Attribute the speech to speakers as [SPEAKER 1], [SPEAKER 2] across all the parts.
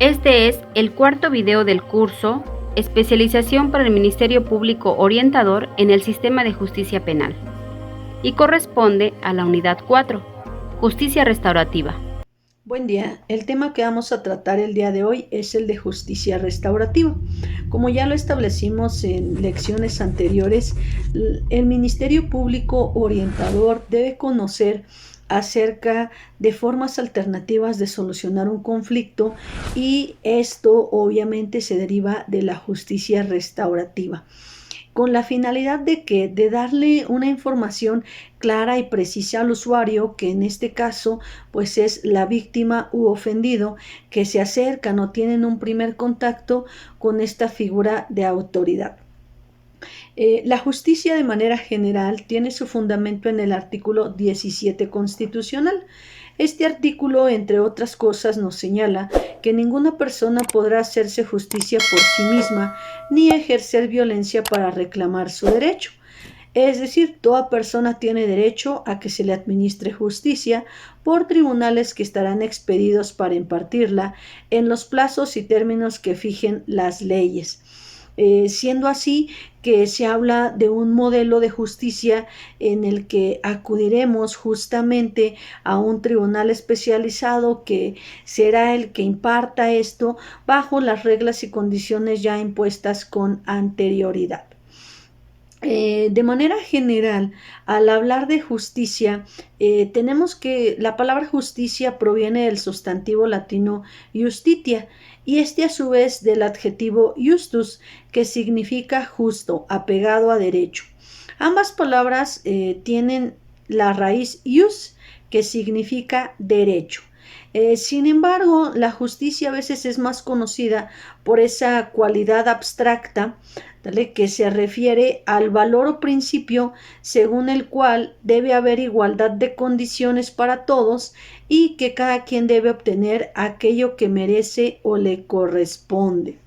[SPEAKER 1] Este es el cuarto video del curso Especialización para el Ministerio Público Orientador en el Sistema de Justicia Penal y corresponde a la unidad 4, Justicia Restaurativa.
[SPEAKER 2] Buen día, el tema que vamos a tratar el día de hoy es el de justicia restaurativa. Como ya lo establecimos en lecciones anteriores, el Ministerio Público Orientador debe conocer acerca de formas alternativas de solucionar un conflicto y esto obviamente se deriva de la justicia restaurativa, con la finalidad de darle una información clara y precisa al usuario, que en este caso pues es la víctima u ofendido, que se acercan o tienen un primer contacto con esta figura de autoridad. La justicia de manera general tiene su fundamento en el artículo 17 constitucional. Este artículo, entre otras cosas, nos señala que ninguna persona podrá hacerse justicia por sí misma ni ejercer violencia para reclamar su derecho. Es decir, toda persona tiene derecho a que se le administre justicia por tribunales que estarán expedidos para impartirla en los plazos y términos que fijen las leyes. Siendo así que se habla de un modelo de justicia en el que acudiremos justamente a un tribunal especializado que será el que imparta esto bajo las reglas y condiciones ya impuestas con anterioridad. De manera general, al hablar de justicia, tenemos que la palabra justicia proviene del sustantivo latino justitia, y este a su vez del adjetivo justus, que significa justo, apegado a derecho. Ambas palabras tienen la raíz jus, que significa derecho. Sin embargo, la justicia a veces es más conocida por esa cualidad abstracta, ¿vale?, que se refiere al valor o principio según el cual debe haber igualdad de condiciones para todos y que cada quien debe obtener aquello que merece o le corresponde.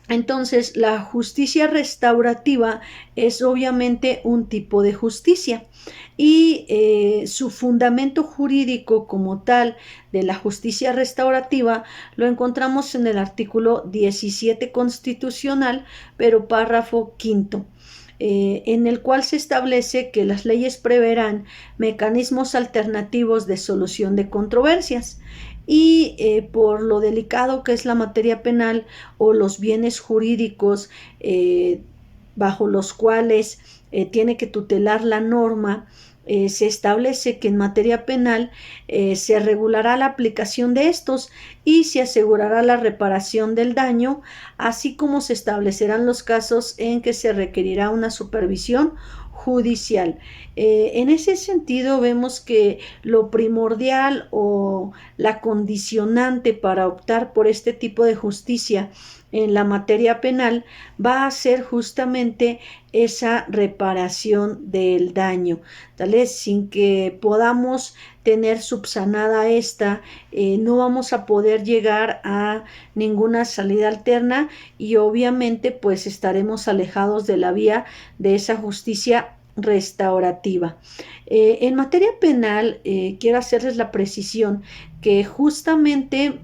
[SPEAKER 2] Entonces, la justicia restaurativa es obviamente un tipo de justicia y su fundamento jurídico como tal de la justicia restaurativa lo encontramos en el artículo 17 constitucional, pero párrafo quinto. En el cual se establece que las leyes preverán mecanismos alternativos de solución de controversias y por lo delicado que es la materia penal o los bienes jurídicos bajo los cuales tiene que tutelar la norma, se establece que en materia penal se regulará la aplicación de estos y se asegurará la reparación del daño, así como se establecerán los casos en que se requerirá una supervisión judicial. En ese sentido vemos que lo primordial o la condicionante para optar por este tipo de justicia en la materia penal va a ser justamente esa reparación del daño, ¿vale? Sin que podamos tener subsanada esta, no vamos a poder llegar a ninguna salida alterna y obviamente pues estaremos alejados de la vía de esa justicia restaurativa. En materia penal, quiero hacerles la precisión que justamente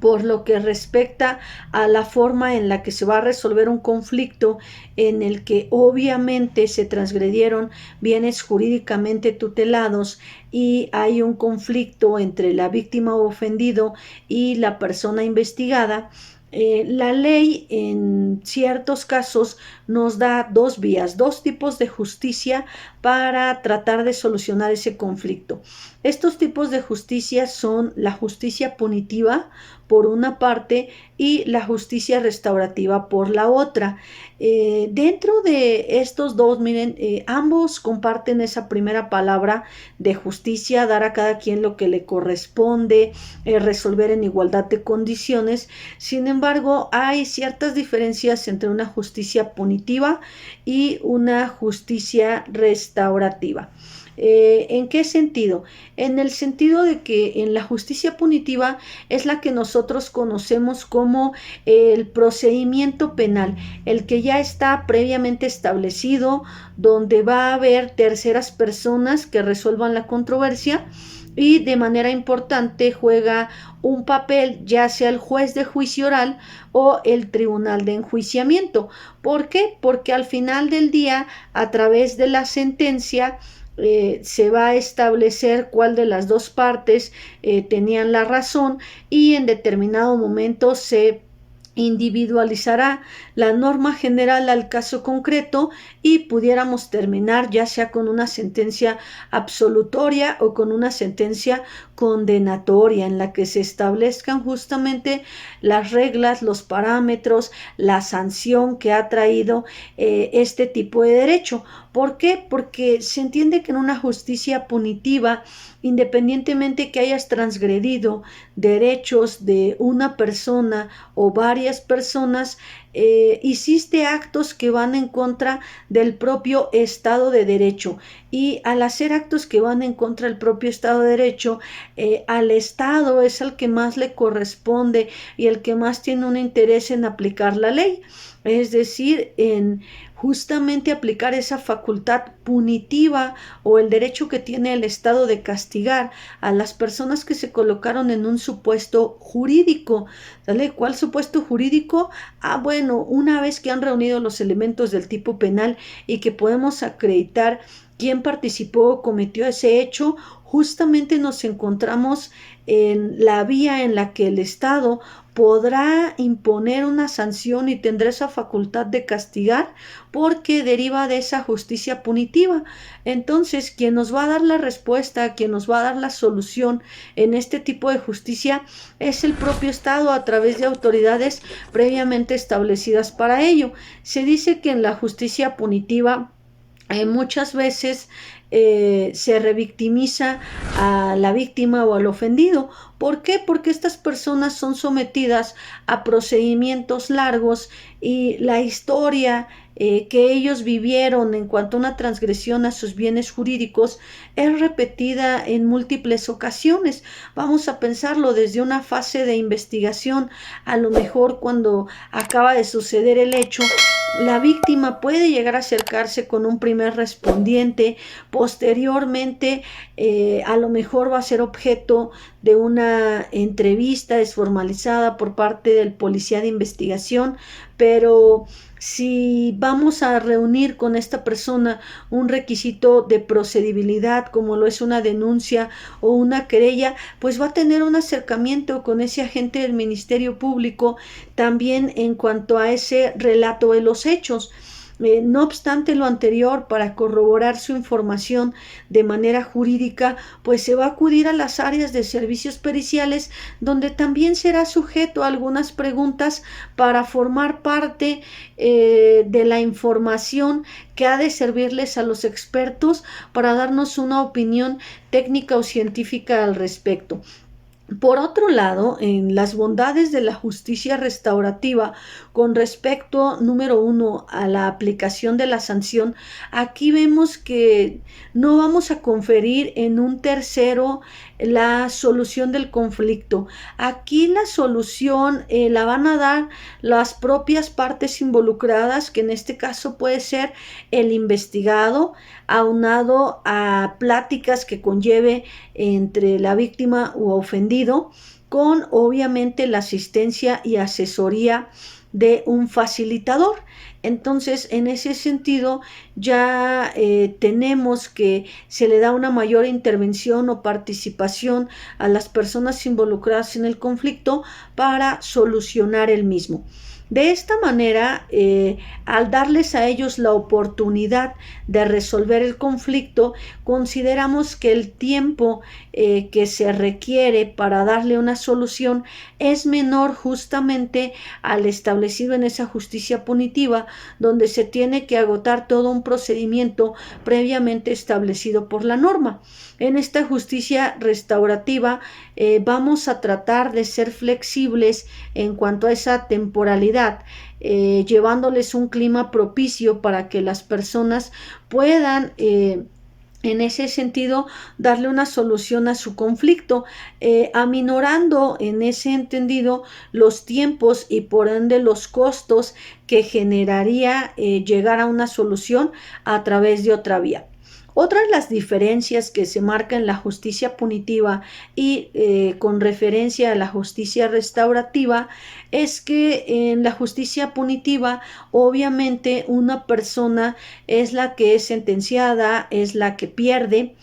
[SPEAKER 2] por lo que respecta a la forma en la que se va a resolver un conflicto en el que obviamente se transgredieron bienes jurídicamente tutelados y hay un conflicto entre la víctima o ofendido y la persona investigada, la ley en ciertos casos nos da dos vías, dos tipos de justicia para tratar de solucionar ese conflicto. Estos tipos de justicia son la justicia punitiva por una parte y la justicia restaurativa por la otra. Dentro de estos dos, miren, ambos comparten esa primera palabra de justicia, dar a cada quien lo que le corresponde, resolver en igualdad de condiciones. Sin embargo, hay ciertas diferencias entre una justicia punitiva y una justicia restaurativa. ¿En qué sentido? En el sentido de que en la justicia punitiva es la que nosotros conocemos como el procedimiento penal, el que ya está previamente establecido, donde va a haber terceras personas que resuelvan la controversia y de manera importante juega un papel ya sea el juez de juicio oral o el tribunal de enjuiciamiento. ¿Por qué? Porque al final del día, a través de la sentencia, se va a establecer cuál de las dos partes tenían la razón, y en determinado momento se individualizará la norma general al caso concreto y pudiéramos terminar ya sea con una sentencia absolutoria o con una sentencia condenatoria en la que se establezcan justamente las reglas, los parámetros, la sanción que ha traído este tipo de derecho. ¿Por qué? Porque se entiende que en una justicia punitiva, independientemente que hayas transgredido derechos de una persona o varias personas, hiciste actos que van en contra del propio Estado de Derecho, y al hacer actos que van en contra del propio Estado de Derecho, al Estado es al que más le corresponde y el que más tiene un interés en aplicar la ley, es decir, en justamente aplicar esa facultad punitiva o el derecho que tiene el Estado de castigar a las personas que se colocaron en un supuesto jurídico. ¿Sale? ¿Cuál supuesto jurídico? Bueno, una vez que han reunido los elementos del tipo penal y que podemos acreditar quién participó o cometió ese hecho, justamente nos encontramos en la vía en la que el Estado podrá imponer una sanción y tendrá esa facultad de castigar porque deriva de esa justicia punitiva. Entonces, quien nos va a dar la respuesta, quien nos va a dar la solución en este tipo de justicia es el propio Estado a través de autoridades previamente establecidas para ello. Se dice que en la justicia punitiva muchas veces se revictimiza a la víctima o al ofendido. ¿Por qué? Porque estas personas son sometidas a procedimientos largos y la historia que ellos vivieron en cuanto a una transgresión a sus bienes jurídicos es repetida en múltiples ocasiones. Vamos a pensarlo desde una fase de investigación, a lo mejor cuando acaba de suceder el hecho, la víctima puede llegar a acercarse con un primer respondiente, posteriormente a lo mejor va a ser objeto de una entrevista desformalizada por parte del policía de investigación, pero si vamos a reunir con esta persona un requisito de procedibilidad como lo es una denuncia o una querella, pues va a tener un acercamiento con ese agente del Ministerio Público también en cuanto a ese relato de los hechos. No obstante lo anterior, para corroborar su información de manera jurídica, pues se va a acudir a las áreas de servicios periciales, donde también será sujeto a algunas preguntas para formar parte de la información que ha de servirles a los expertos para darnos una opinión técnica o científica al respecto. Por otro lado, en las bondades de la justicia restaurativa con respecto, número uno, a la aplicación de la sanción, aquí vemos que no vamos a conferir en un tercero la solución del conflicto. Aquí la solución la van a dar las propias partes involucradas, que en este caso puede ser el investigado, aunado a pláticas que conlleve entre la víctima u ofendido, con obviamente la asistencia y asesoría de un facilitador. Entonces, en ese sentido, ya tenemos que se le da una mayor intervención o participación a las personas involucradas en el conflicto para solucionar el mismo. De esta manera, al darles a ellos la oportunidad de resolver el conflicto, consideramos que el tiempo que se requiere para darle una solución es menor justamente al establecido en esa justicia punitiva, donde se tiene que agotar todo un procedimiento previamente establecido por la norma. En esta justicia restaurativa vamos a tratar de ser flexibles en cuanto a esa temporalidad, llevándoles un clima propicio para que las personas puedan en ese sentido darle una solución a su conflicto, aminorando en ese entendido los tiempos y por ende los costos que generaría llegar a una solución a través de otra vía. Otra de las diferencias que se marca en la justicia punitiva y con referencia a la justicia restaurativa es que en la justicia punitiva obviamente una persona es la que es sentenciada, es la que pierde,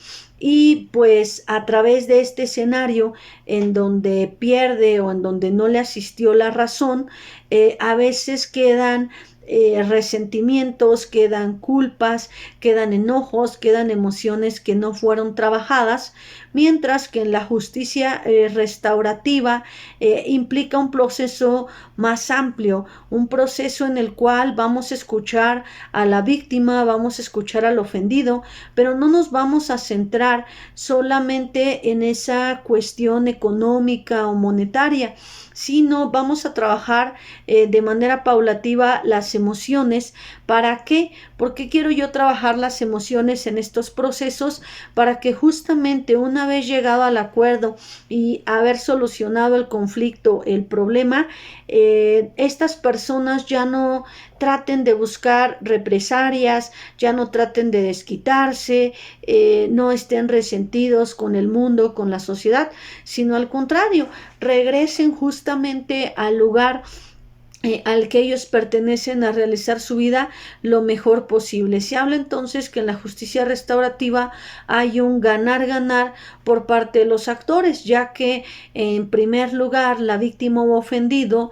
[SPEAKER 2] y pues a través de este escenario en donde pierde o en donde no le asistió la razón, a veces quedan resentimientos, quedan culpas, quedan enojos, quedan emociones que no fueron trabajadas, mientras que en la justicia restaurativa implica un proceso más amplio, un proceso en el cual vamos a escuchar a la víctima, vamos a escuchar al ofendido, pero no nos vamos a centrar solamente en esa cuestión económica o monetaria, sino vamos a trabajar de manera paulativa las emociones. ¿Para qué? Porque quiero yo trabajar las emociones en estos procesos para que justamente una vez llegado al acuerdo y haber solucionado el conflicto, el problema, estas personas ya no traten de buscar represalias, ya no traten de desquitarse, no estén resentidos con el mundo, con la sociedad, sino al contrario, regresen justamente al lugar al que ellos pertenecen, a realizar su vida lo mejor posible. Se habla entonces que en la justicia restaurativa hay un ganar-ganar por parte de los actores, ya que en primer lugar la víctima o ofendido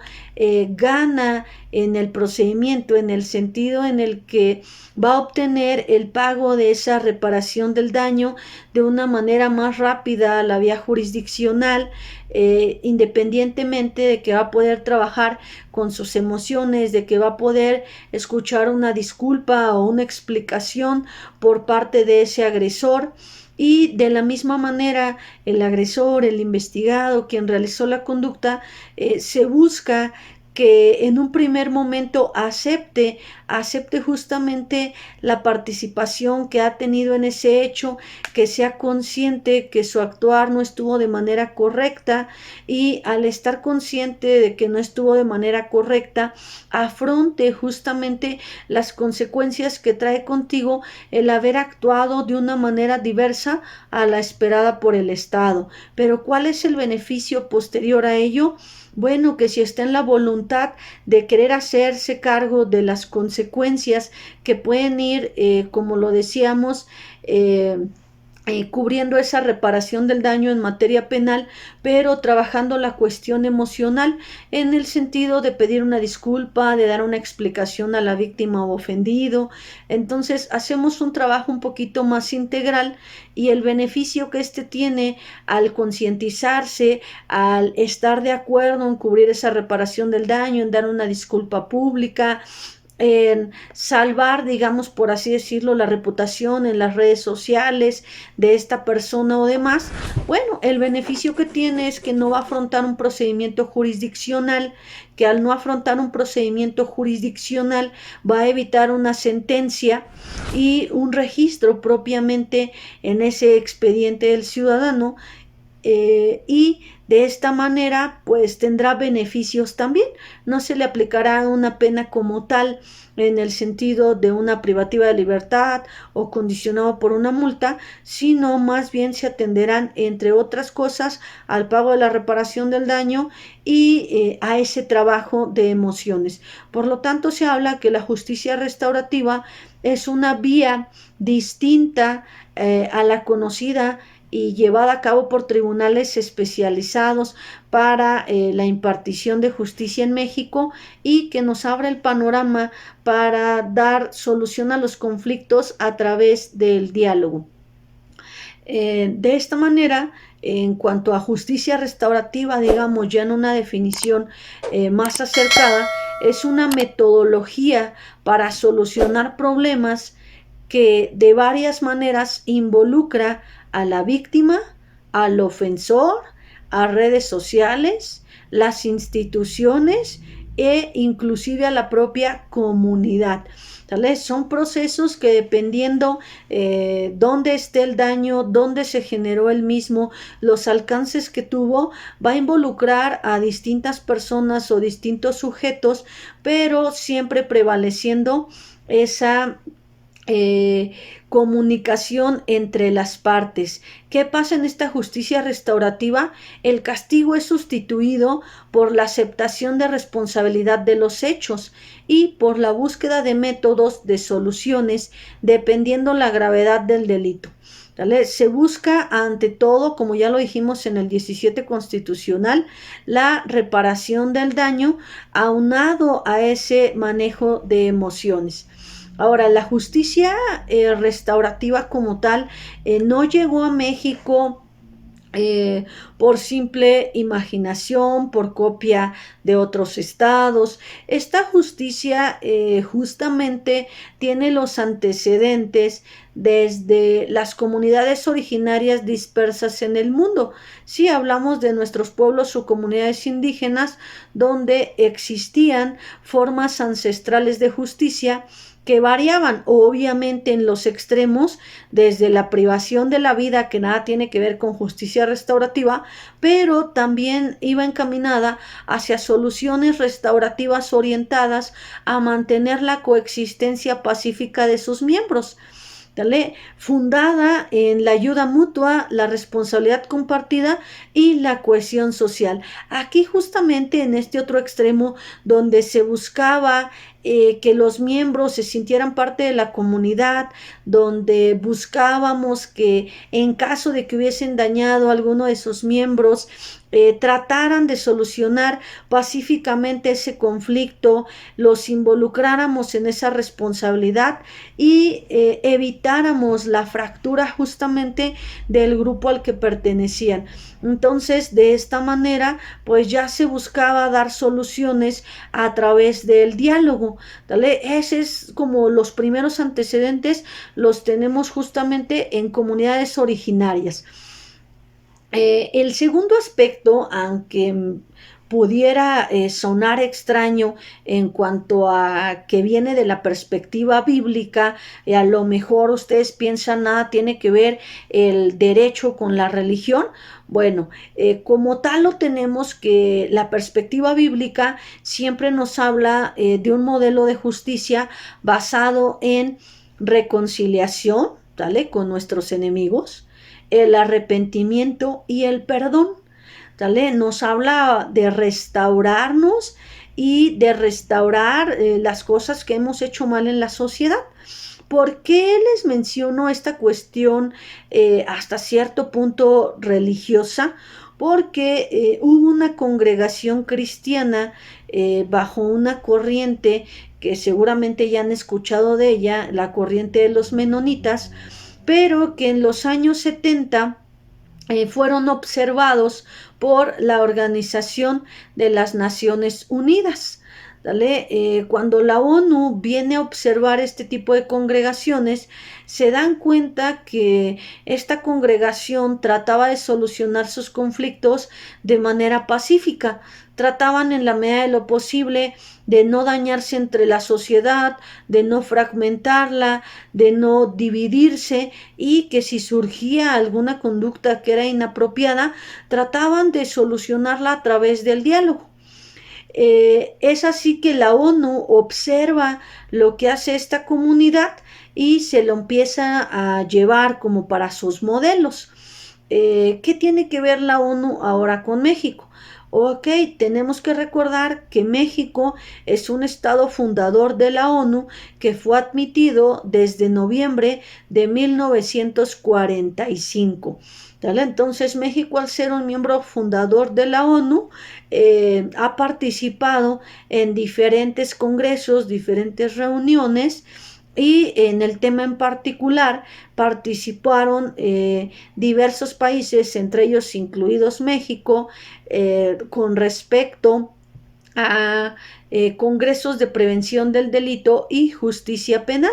[SPEAKER 2] gana en el procedimiento, en el sentido en el que va a obtener el pago de esa reparación del daño de una manera más rápida a la vía jurisdiccional, independientemente de que va a poder trabajar con sus emociones, de que va a poder escuchar una disculpa o una explicación por parte de ese agresor. Y de la misma manera, el agresor, el investigado, quien realizó la conducta, se busca que en un primer momento acepte justamente la participación que ha tenido en ese hecho, que sea consciente que su actuar no estuvo de manera correcta, y al estar consciente de que no estuvo de manera correcta, afronte justamente las consecuencias que trae contigo el haber actuado de una manera diversa a la esperada por el Estado. Pero ¿cuál es el beneficio posterior a ello? Bueno, que si está en la voluntad de querer hacerse cargo de las consecuencias que pueden ir, como lo decíamos, cubriendo esa reparación del daño en materia penal, pero trabajando la cuestión emocional en el sentido de pedir una disculpa, de dar una explicación a la víctima o ofendido. Entonces hacemos un trabajo un poquito más integral, y el beneficio que este tiene al concientizarse, al estar de acuerdo en cubrir esa reparación del daño, en dar una disculpa pública, en salvar, digamos, por así decirlo, la reputación en las redes sociales de esta persona o demás, bueno, el beneficio que tiene es que no va a afrontar un procedimiento jurisdiccional, que al no afrontar un procedimiento jurisdiccional va a evitar una sentencia y un registro propiamente en ese expediente del ciudadano, y de esta manera pues tendrá beneficios también. No se le aplicará una pena como tal en el sentido de una privativa de libertad o condicionado por una multa, sino más bien se atenderán, entre otras cosas, al pago de la reparación del daño y a ese trabajo de emociones. Por lo tanto, se habla que la justicia restaurativa es una vía distinta a la conocida y llevada a cabo por tribunales especializados para la impartición de justicia en México, y que nos abre el panorama para dar solución a los conflictos a través del diálogo. De esta manera, en cuanto a justicia restaurativa, digamos ya en una definición más acertada, es una metodología para solucionar problemas que de varias maneras involucra a la víctima, al ofensor, a redes sociales, las instituciones e inclusive a la propia comunidad. ¿Sale? Son procesos que, dependiendo dónde esté el daño, dónde se generó el mismo, los alcances que tuvo, va a involucrar a distintas personas o distintos sujetos, pero siempre prevaleciendo esa comunicación entre las partes. ¿Qué pasa en esta justicia restaurativa? El castigo es sustituido por la aceptación de responsabilidad de los hechos y por la búsqueda de métodos de soluciones dependiendo la gravedad del delito. ¿Vale? Se busca ante todo, como ya lo dijimos en el 17 constitucional, la reparación del daño aunado a ese manejo de emociones. Ahora, la justicia restaurativa como tal no llegó a México por simple imaginación, por copia de otros estados. Esta justicia justamente tiene los antecedentes desde las comunidades originarias dispersas en el mundo. Si hablamos de nuestros pueblos o comunidades indígenas donde existían formas ancestrales de justicia que variaban obviamente en los extremos, desde la privación de la vida, que nada tiene que ver con justicia restaurativa, pero también iba encaminada hacia soluciones restaurativas orientadas a mantener la coexistencia pacífica de sus miembros. ¿Vale? Fundada en la ayuda mutua, la responsabilidad compartida y la cohesión social. Aquí justamente en este otro extremo donde se buscaba que los miembros se sintieran parte de la comunidad, donde buscábamos que en caso de que hubiesen dañado a alguno de sus miembros, trataran de solucionar pacíficamente ese conflicto, los involucráramos en esa responsabilidad y evitáramos la fractura justamente del grupo al que pertenecían. Entonces, de esta manera, pues ya se buscaba dar soluciones a través del diálogo, ¿vale? Ese es como los primeros antecedentes, los tenemos justamente en comunidades originarias. El segundo aspecto, aunque pudiera sonar extraño en cuanto a que viene de la perspectiva bíblica, a lo mejor ustedes piensan nada tiene que ver el derecho con la religión. Bueno, como tal lo tenemos que la perspectiva bíblica siempre nos habla de un modelo de justicia basado en reconciliación, ¿vale? Con nuestros enemigos, el arrepentimiento y el perdón. ¿Vale? Nos habla de restaurarnos y de restaurar las cosas que hemos hecho mal en la sociedad. ¿Por qué les menciono esta cuestión hasta cierto punto religiosa? Porque hubo una congregación cristiana bajo una corriente que seguramente ya han escuchado de ella, la corriente de los menonitas, pero que en los años 70 fueron observados por la Organización de las Naciones Unidas. ¿Vale? Cuando la ONU viene a observar este tipo de congregaciones, se dan cuenta que esta congregación trataba de solucionar sus conflictos de manera pacífica. Trataban en la medida de lo posible de no dañarse entre la sociedad, de no fragmentarla, de no dividirse, y que si surgía alguna conducta que era inapropiada, trataban de solucionarla a través del diálogo. Es así que la ONU observa lo que hace esta comunidad y se lo empieza a llevar como para sus modelos. ¿Qué tiene que ver la ONU ahora con México? Ok, tenemos que recordar que México es un estado fundador de la ONU que fue admitido desde noviembre de 1945. ¿Vale? Entonces México, al ser un miembro fundador de la ONU, ha participado en diferentes congresos, diferentes reuniones, y en el tema en particular participaron diversos países, entre ellos incluidos México, con respecto a congresos de prevención del delito y justicia penal,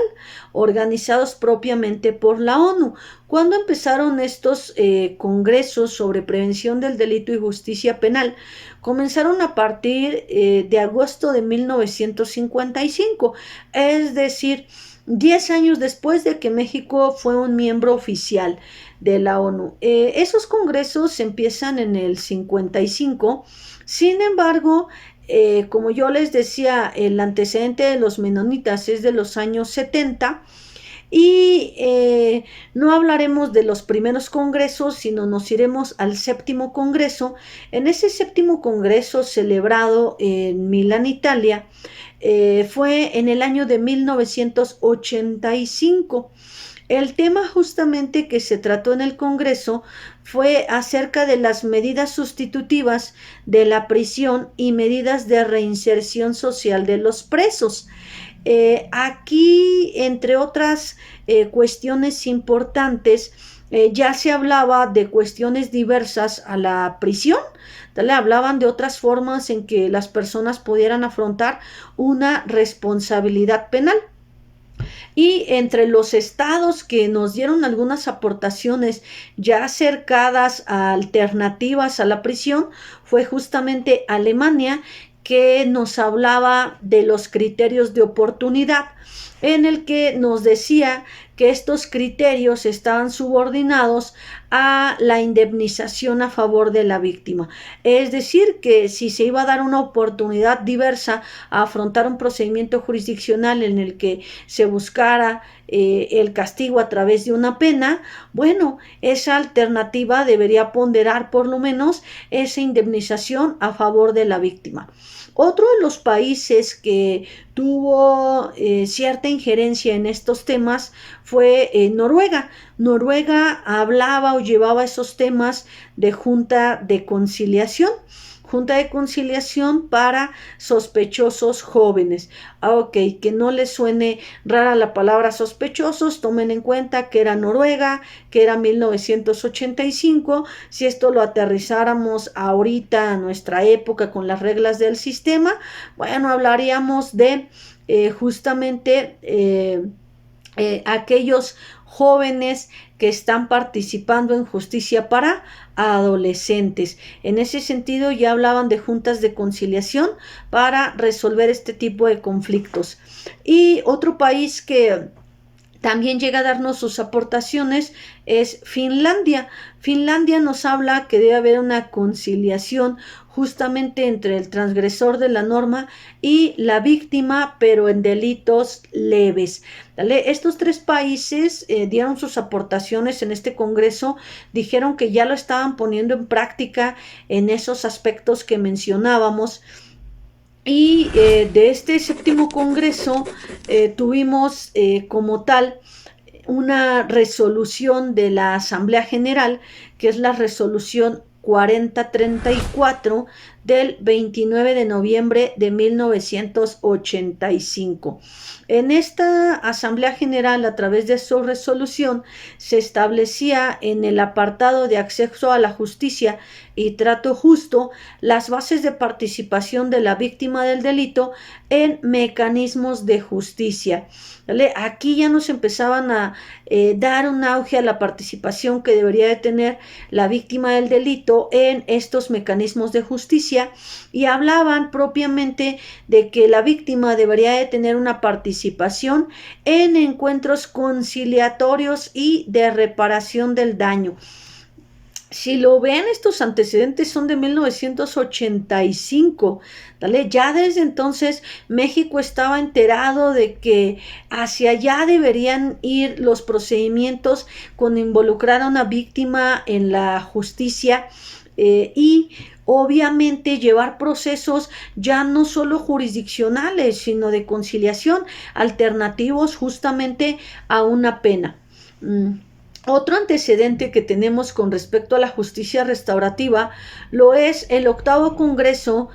[SPEAKER 2] organizados propiamente por la ONU. Cuando empezaron estos congresos sobre prevención del delito y justicia penal, comenzaron a partir de agosto de 1955, es decir, 10 años después de que México fue un miembro oficial de la ONU. Esos congresos empiezan en el 55, sin embargo, como yo les decía, el antecedente de los menonitas es de los años 70, Y no hablaremos de los primeros congresos, sino nos iremos al séptimo congreso. En ese séptimo congreso celebrado en Milán, Italia, fue en el año de 1985. El tema justamente que se trató en el Congreso fue acerca de las medidas sustitutivas de la prisión y medidas de reinserción social de los presos. Aquí, entre otras cuestiones importantes, ya se hablaba de cuestiones diversas a la prisión. Hablaban de otras formas en que las personas pudieran afrontar una responsabilidad penal. Y entre los estados que nos dieron algunas aportaciones ya acercadas a alternativas a la prisión fue justamente Alemania, que nos hablaba de los criterios de oportunidad, en el que nos decía que estos criterios estaban subordinados a la indemnización a favor de la víctima. Es decir, que si se iba a dar una oportunidad diversa a afrontar un procedimiento jurisdiccional en el que se buscara el castigo a través de una pena, bueno, esa alternativa debería ponderar por lo menos esa indemnización a favor de la víctima. Otro de los países que tuvo cierta injerencia en estos temas fue Noruega. Noruega hablaba o llevaba esos temas de junta de conciliación para sospechosos jóvenes. Ok, que no les suene rara la palabra sospechosos, tomen en cuenta que era Noruega, que era 1985, si esto lo aterrizáramos ahorita a nuestra época con las reglas del sistema, bueno, hablaríamos de justamente aquellos jóvenes que están participando en justicia para adolescentes. En ese sentido ya hablaban de juntas de conciliación para resolver este tipo de conflictos. Y otro país que también llega a darnos sus aportaciones es Finlandia. Finlandia nos habla que debe haber una conciliación justamente entre el transgresor de la norma y la víctima, pero en delitos leves. Estos tres países dieron sus aportaciones en este congreso, dijeron que ya lo estaban poniendo en práctica en esos aspectos que mencionábamos. Y de este séptimo congreso tuvimos como tal una resolución de la Asamblea General, que es la resolución 4034 del 29 de noviembre de 1985. En esta Asamblea General, a través de su resolución, se establecía en el apartado de acceso a la justicia y trato justo las bases de participación de la víctima del delito en mecanismos de justicia. ¿Vale? Aquí ya nos empezaban a dar un auge a la participación que debería de tener la víctima del delito en estos mecanismos de justicia, y hablaban propiamente de que la víctima debería de tener una participación en encuentros conciliatorios y de reparación del daño. Si lo ven, estos antecedentes son de 1985, ¿vale? Ya desde entonces México estaba enterado de que hacia allá deberían ir los procedimientos con involucrar a una víctima en la justicia y obviamente llevar procesos ya no solo jurisdiccionales, sino de conciliación, alternativos justamente a una pena. Otro antecedente que tenemos con respecto a la justicia restaurativa lo es el 8º Congreso,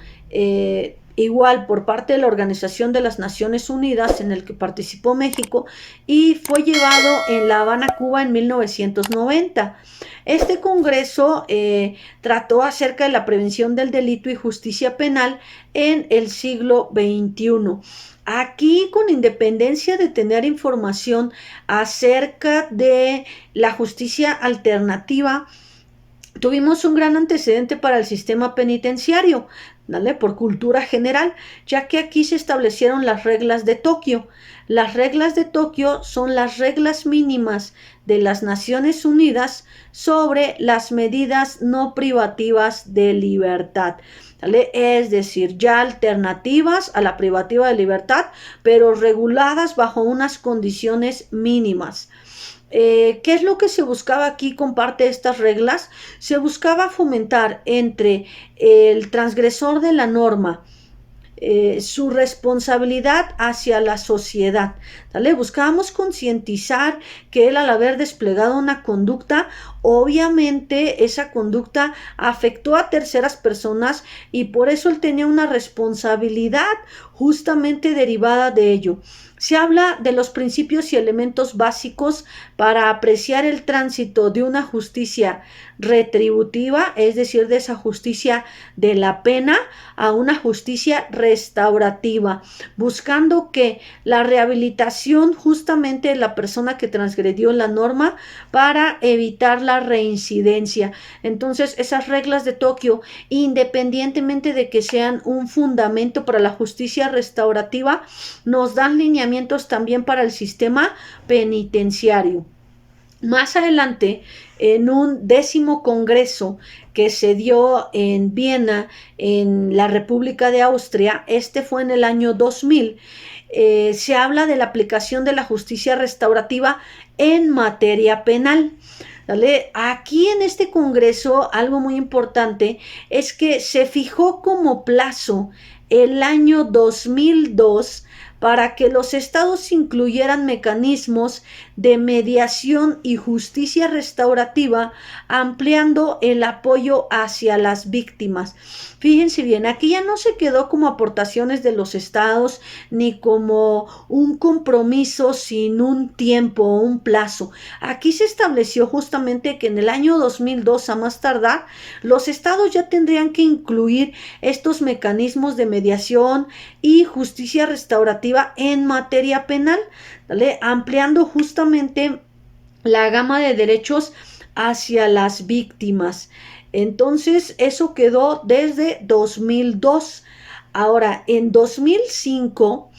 [SPEAKER 2] igual por parte de la Organización de las Naciones Unidas, en el que participó México, y fue llevado en La Habana, Cuba, en 1990. Este congreso trató acerca de la prevención del delito y justicia penal en el siglo XXI. Aquí, con independencia de tener información acerca de la justicia alternativa, tuvimos un gran antecedente para el sistema penitenciario, ¿vale? Por cultura general, ya que aquí se establecieron las reglas de Tokio. Las reglas de Tokio son las reglas mínimas de las Naciones Unidas sobre las medidas no privativas de libertad. ¿vale? Es decir, ya alternativas a la privativa de libertad, pero reguladas bajo unas condiciones mínimas. ¿Qué es lo que se buscaba aquí con parte de estas reglas? Se buscaba fomentar entre el transgresor de la norma su responsabilidad hacia la sociedad. ¿Vale? Buscábamos concientizar que él, al haber desplegado una conducta, obviamente esa conducta afectó a terceras personas y por eso él tenía una responsabilidad justamente derivada de ello. Se habla de los principios y elementos básicos para apreciar el tránsito de una justicia retributiva, es decir, de esa justicia de la pena, a una justicia restaurativa, buscando que la rehabilitación justamente de la persona que transgredió la norma para evitar la reincidencia. Entonces, esas reglas de Tokio, independientemente de que sean un fundamento para la justicia restaurativa, nos dan lineamientos también para el sistema penitenciario. Más adelante, en un 10º congreso que se dio en Viena, en la República de Austria, este fue en el año 2000, se habla de la aplicación de la justicia restaurativa en materia penal. ¿Vale? Aquí en este congreso, algo muy importante es que se fijó como plazo el año 2002 para que los estados incluyeran mecanismos de mediación y justicia restaurativa, ampliando el apoyo hacia las víctimas. Fíjense bien, aquí ya no se quedó como aportaciones de los estados ni como un compromiso sin un tiempo o un plazo. Aquí se estableció justamente que en el año 2002, a más tardar, los estados ya tendrían que incluir estos mecanismos de mediación y justicia restaurativa en materia penal, ¿vale? Ampliando justamente la gama de derechos hacia las víctimas. Entonces, eso quedó desde 2002. Ahora, en 2005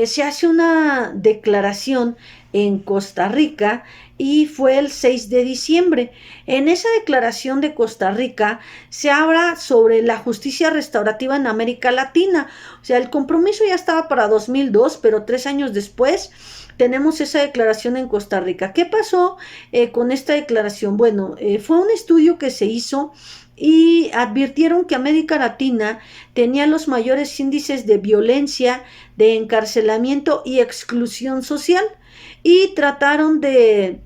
[SPEAKER 2] se hace una declaración en Costa Rica y fue el 6 de diciembre. En esa declaración de Costa Rica se habla sobre la justicia restaurativa en América Latina. O sea, el compromiso ya estaba para 2002, pero 3 años después tenemos esa declaración en Costa Rica. ¿Qué pasó con esta declaración? Bueno, fue un estudio que se hizo y advirtieron que América Latina tenía los mayores índices de violencia, de encarcelamiento y exclusión social, y trataron de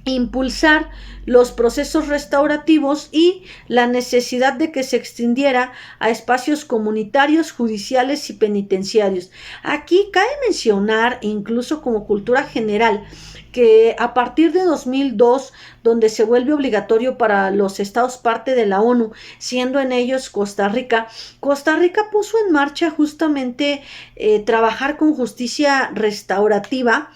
[SPEAKER 2] impulsar los procesos restaurativos y la necesidad de que se extendiera a espacios comunitarios, judiciales y penitenciarios. Aquí cabe mencionar, incluso como cultura general, que a partir de 2002, donde se vuelve obligatorio para los estados parte de la ONU, siendo en ellos Costa Rica puso en marcha justamente trabajar con justicia restaurativa,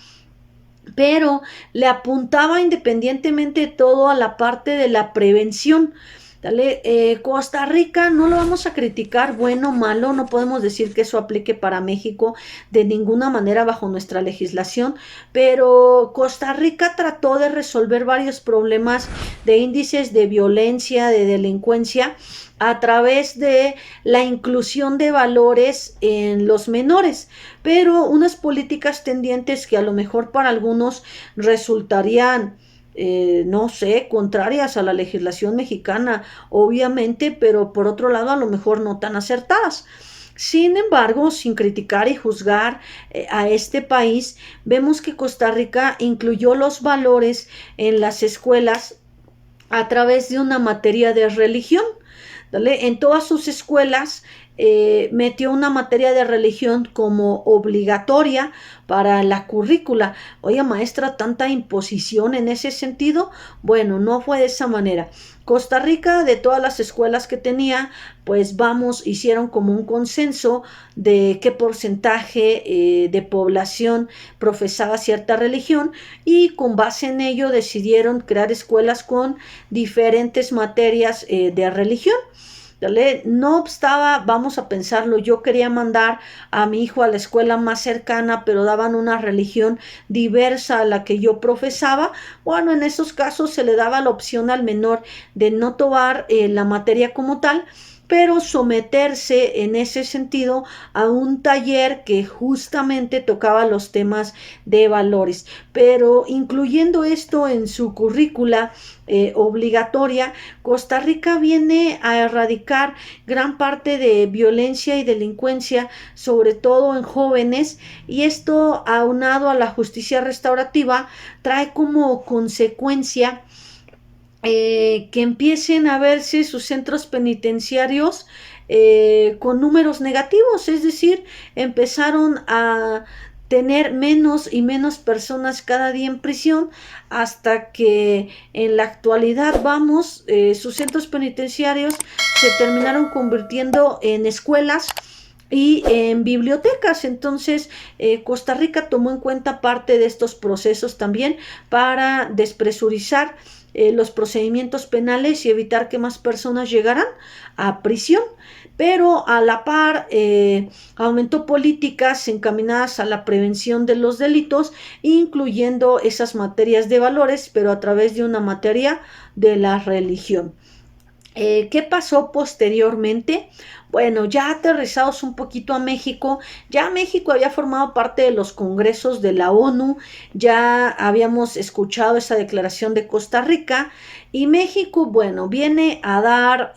[SPEAKER 2] pero le apuntaba independientemente de todo a la parte de la prevención. ¿Vale? Costa Rica no lo vamos a criticar, bueno o malo, no podemos decir que eso aplique para México de ninguna manera bajo nuestra legislación, pero Costa Rica trató de resolver varios problemas de índices de violencia, de delincuencia, a través de la inclusión de valores en los menores, pero unas políticas tendientes que a lo mejor para algunos resultarían no sé, contrarias a la legislación mexicana, obviamente, pero por otro lado a lo mejor no tan acertadas. Sin embargo, sin criticar y juzgar a este país, vemos que Costa Rica incluyó los valores en las escuelas a través de una materia de religión. ¿Vale? En todas sus escuelas metió una materia de religión como obligatoria para la currícula. Oye, maestra, tanta imposición en ese sentido. Bueno, no fue de esa manera. Costa Rica, de todas las escuelas que tenía, pues hicieron como un consenso de qué porcentaje de población profesaba cierta religión, y con base en ello decidieron crear escuelas con diferentes materias de religión. ¿Vale? No obstaba, vamos a pensarlo, yo quería mandar a mi hijo a la escuela más cercana, pero daban una religión diversa a la que yo profesaba. Bueno, en esos casos se le daba la opción al menor de no tomar la materia como tal, pero someterse en ese sentido a un taller que justamente tocaba los temas de valores, pero incluyendo esto en su currícula obligatoria, Costa Rica viene a erradicar gran parte de violencia y delincuencia, sobre todo en jóvenes, y esto aunado a la justicia restaurativa trae como consecuencia que empiecen a verse sus centros penitenciarios con números negativos, es decir, empezaron a tener menos y menos personas cada día en prisión, hasta que en la actualidad sus centros penitenciarios se terminaron convirtiendo en escuelas y en bibliotecas. Entonces Costa Rica tomó en cuenta parte de estos procesos también para despresurizar los procedimientos penales y evitar que más personas llegaran a prisión, pero a la par aumentó políticas encaminadas a la prevención de los delitos, incluyendo esas materias de valores, pero a través de una materia de la religión. ¿Qué pasó posteriormente? Bueno, ya aterrizados un poquito a México, ya México había formado parte de los congresos de la ONU, ya habíamos escuchado esa declaración de Costa Rica, y México, bueno, viene a dar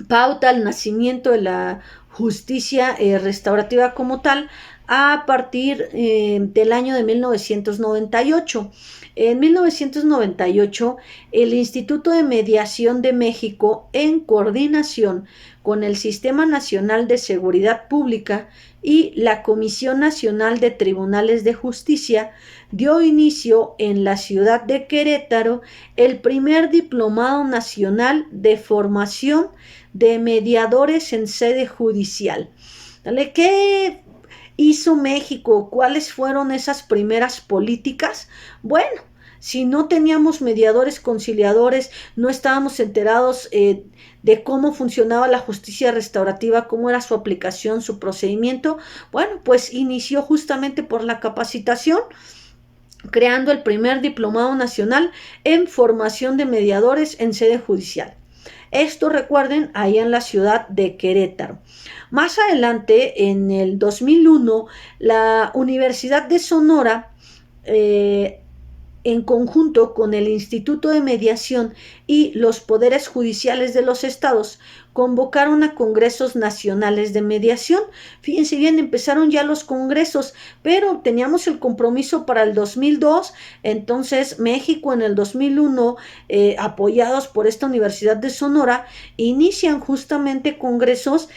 [SPEAKER 2] pauta al nacimiento de la justicia restaurativa como tal a partir del año de 1998. En 1998, el Instituto de Mediación de México, en coordinación con el Sistema Nacional de Seguridad Pública y la Comisión Nacional de Tribunales de Justicia, dio inicio en la ciudad de Querétaro el primer diplomado nacional de formación de mediadores en sede judicial. ¿Qué hizo México? ¿Cuáles fueron esas primeras políticas? Bueno, si no teníamos mediadores conciliadores, no estábamos enterados de cómo funcionaba la justicia restaurativa, cómo era su aplicación, su procedimiento, bueno, pues inició justamente por la capacitación, creando el primer diplomado nacional en formación de mediadores en sede judicial. Esto, recuerden, ahí en la ciudad de Querétaro. Más adelante, en el 2001, la Universidad de Sonora, en conjunto con el Instituto de Mediación y los poderes judiciales de los estados, convocaron a congresos nacionales de mediación. Fíjense bien, empezaron ya los congresos, pero teníamos el compromiso para el 2002, entonces México en el 2001, apoyados por esta Universidad de Sonora, inician justamente congresos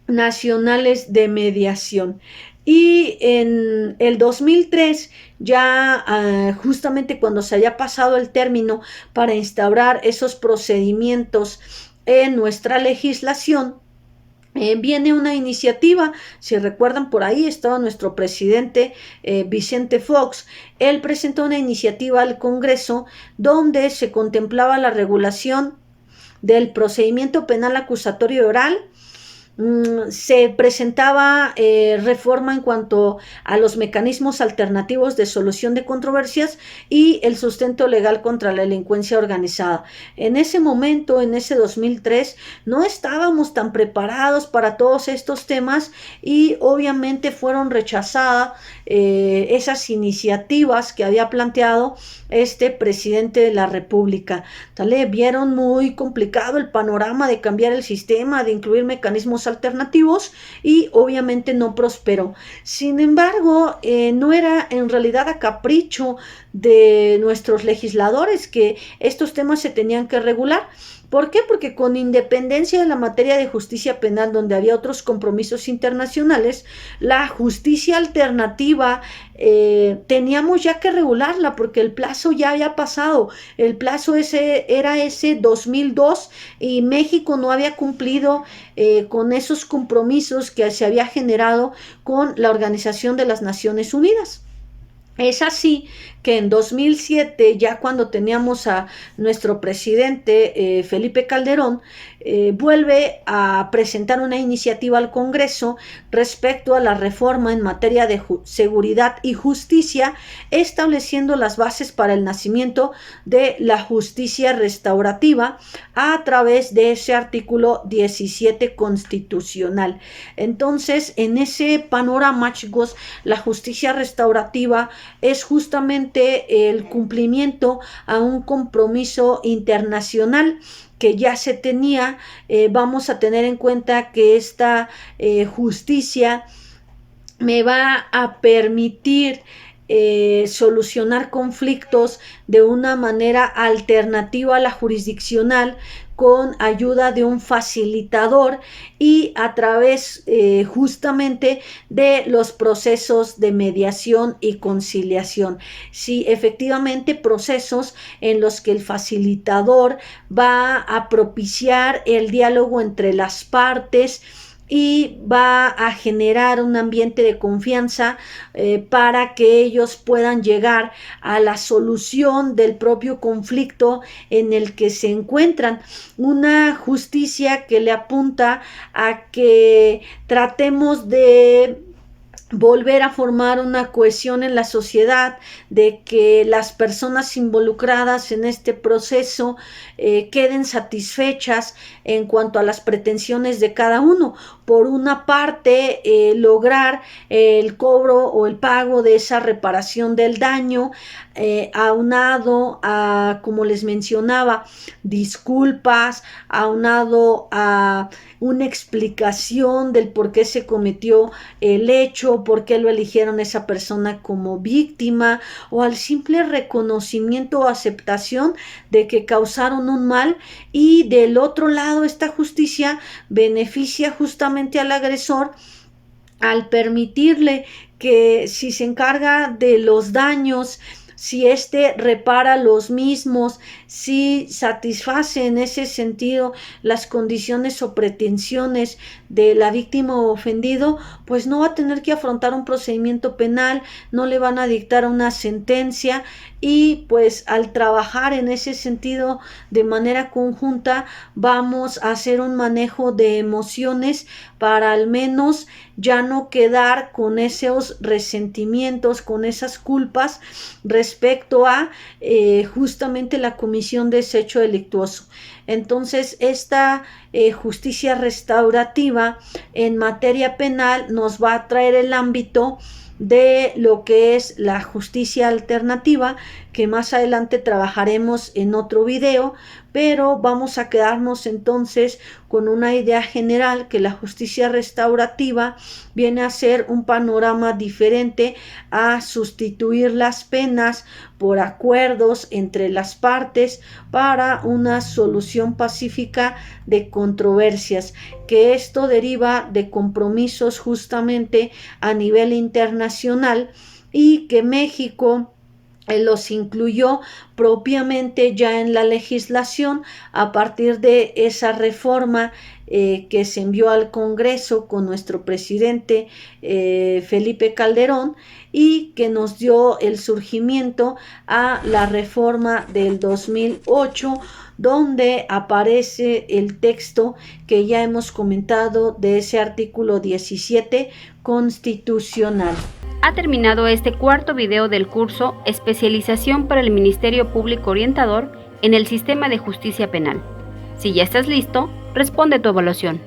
[SPEAKER 2] nacionales de mediación. Y en el 2003, ya justamente cuando se haya pasado el término para instaurar esos procedimientos en nuestra legislación, viene una iniciativa. Si recuerdan, por ahí estaba nuestro presidente Vicente Fox. Él presentó una iniciativa al Congreso donde se contemplaba la regulación del procedimiento penal acusatorio oral. Se presentaba reforma en cuanto a los mecanismos alternativos de solución de controversias y el sustento legal contra la delincuencia organizada. En ese momento, en ese 2003, no estábamos tan preparados para todos estos temas y obviamente fueron rechazadas esas iniciativas que había planteado este presidente de la República. Vieron muy complicado el panorama de cambiar el sistema, de incluir mecanismos alternativos, y obviamente no prosperó. Sin embargo, no era en realidad a capricho de nuestros legisladores que estos temas se tenían que regular. ¿Por qué? Porque con independencia de la materia de justicia penal, donde había otros compromisos internacionales, la justicia alternativa teníamos ya que regularla, porque el plazo ya había pasado. El plazo era ese 2002 y México no había cumplido con esos compromisos que se había generado con la Organización de las Naciones Unidas. Es así que en 2007, ya cuando teníamos a nuestro presidente Felipe Calderón, vuelve a presentar una iniciativa al Congreso respecto a la reforma en materia de seguridad y justicia, estableciendo las bases para el nacimiento de la justicia restaurativa a través de ese artículo 17 constitucional. Entonces, en ese panorama, chicos, la justicia restaurativa es justamente el cumplimiento a un compromiso internacional que ya se tenía. Vamos a tener en cuenta que esta justicia me va a permitir solucionar conflictos de una manera alternativa a la jurisdiccional, con ayuda de un facilitador y a través justamente de los procesos de mediación y conciliación. Sí, efectivamente, procesos en los que el facilitador va a propiciar el diálogo entre las partes y va a generar un ambiente de confianza para que ellos puedan llegar a la solución del propio conflicto en el que se encuentran. Una justicia que le apunta a que tratemos de volver a formar una cohesión en la sociedad, de que las personas involucradas en este proceso queden satisfechas en cuanto a las pretensiones de cada uno. Por una parte, lograr el cobro o el pago de esa reparación del daño, aunado a, como les mencionaba, disculpas, aunado a una explicación del por qué se cometió el hecho, por qué lo eligieron esa persona como víctima, o al simple reconocimiento o aceptación de que causaron un mal. Y del otro lado, esta justicia beneficia justamente al agresor al permitirle que, si se encarga de los daños, si éste repara los mismos, si satisface en ese sentido las condiciones o pretensiones de la víctima o ofendido, pues no va a tener que afrontar un procedimiento penal, no le van a dictar una sentencia. Y pues al trabajar en ese sentido de manera conjunta, vamos a hacer un manejo de emociones para al menos ya no quedar con esos resentimientos, con esas culpas respecto a justamente la comisión de ese hecho delictuoso. Entonces, esta justicia restaurativa en materia penal nos va a traer el ámbito de lo que es la justicia alternativa, que más adelante trabajaremos en otro video, pero vamos a quedarnos entonces con una idea general, que la justicia restaurativa viene a ser un panorama diferente a sustituir las penas por acuerdos entre las partes para una solución pacífica de controversias, que esto deriva de compromisos justamente a nivel internacional y que México los incluyó propiamente ya en la legislación a partir de esa reforma que se envió al Congreso con nuestro presidente Felipe Calderón, y que nos dio el surgimiento a la reforma del 2008, donde aparece el texto que ya hemos comentado de ese artículo 17 constitucional.
[SPEAKER 1] Ha terminado este cuarto video del curso Especialización para el Ministerio Público Orientador en el Sistema de Justicia Penal. Si ya estás listo, responde tu evaluación.